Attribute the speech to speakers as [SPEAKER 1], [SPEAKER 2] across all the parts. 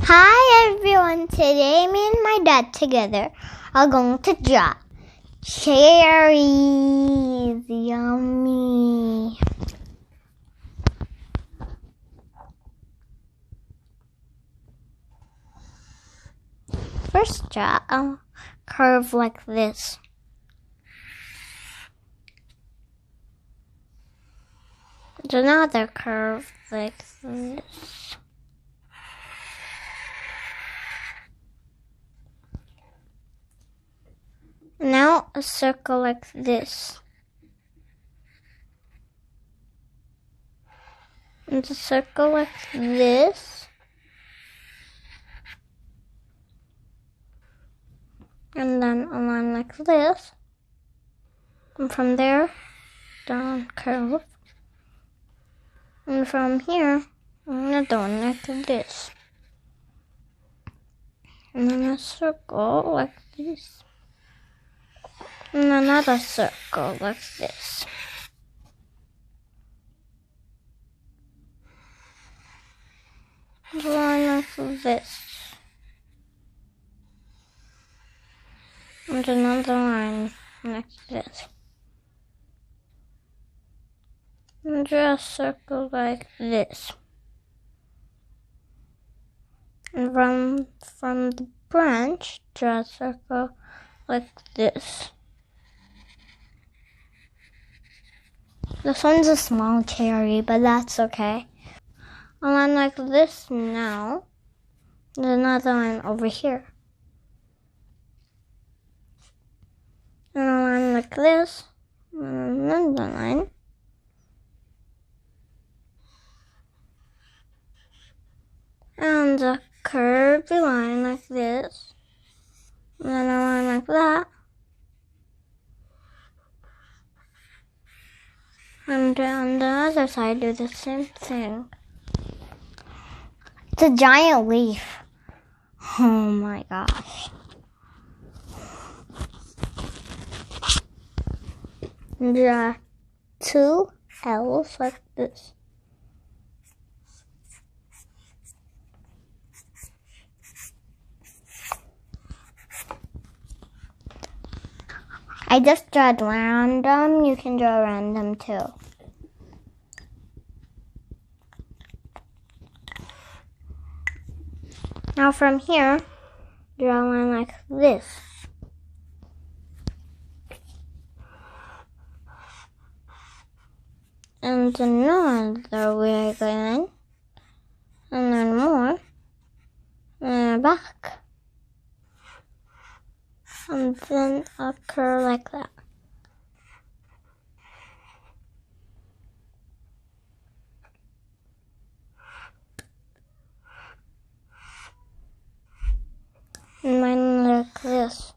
[SPEAKER 1] Hi everyone, today me and my dad together are going to draw cherries. Yummy. First draw a curve like this. And another curve like this. Now a circle like this. And a circle like this. And then a line like this. And from there, down curve. And from here, another one like this. And then a circle like this. And another circle like this. One like this. And another line like this. And draw a circle like this. And from the branch, draw a circle like this. This one's a small cherry, but that's okay. A line like this now. And another line over here. And a line like this. And another line. And a curvy line like this. And then a line like that. And on the other side, do the same thing. It's a giant leaf. Oh my gosh. And draw two L's like this. I just drew random. You can draw random too. Now from here, draw a line like this. And another weird line. And then more. And back. And then a curve like that. And mine like this.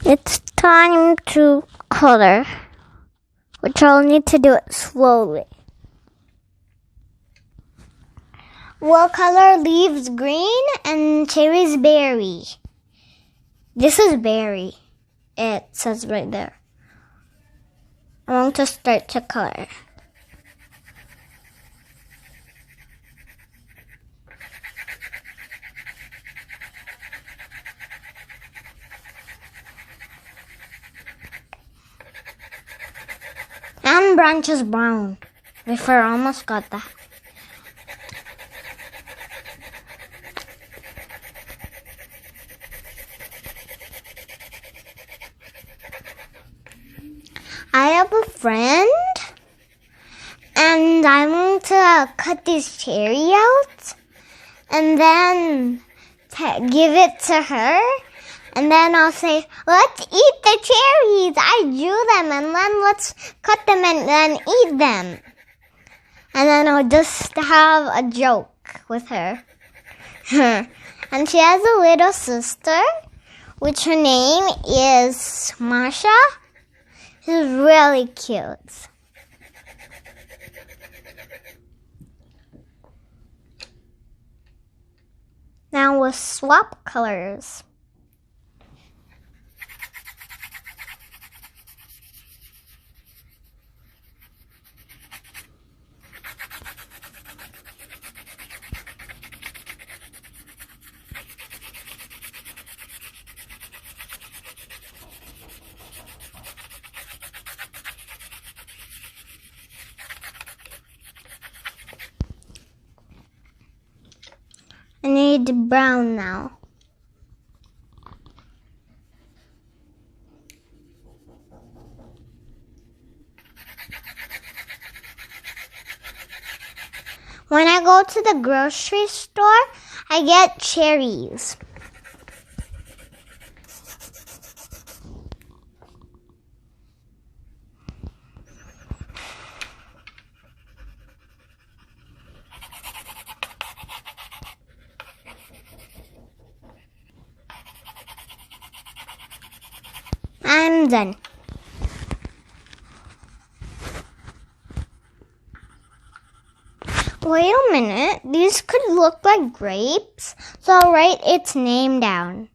[SPEAKER 1] It's time to color, which I'll need to do it slowly. What color leaves green and cherries berry? This is berry. It says right there. I want to start to color. And branch is brown. Before I almost got that. I have a friend, and I want to cut this cherry out, and then give it to her, and then I'll say, let's eat the cherries. I drew them, and then let's cut them and then eat them. And then I'll just have a joke with her. And she has a little sister, which her name is Masha. She's really cute. will swap colors. I need brown now. When I go to the grocery store, I get cherries. I'm done. Wait a minute. These could look like grapes, so I'll write its name down.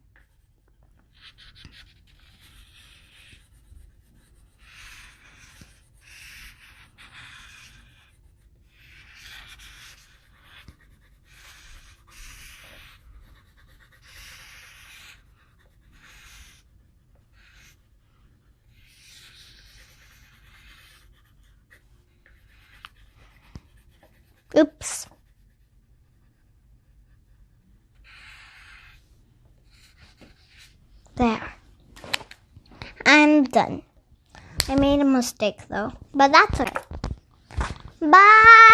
[SPEAKER 1] Oops. There. I'm done. I made a mistake though, but that's okay. Bye!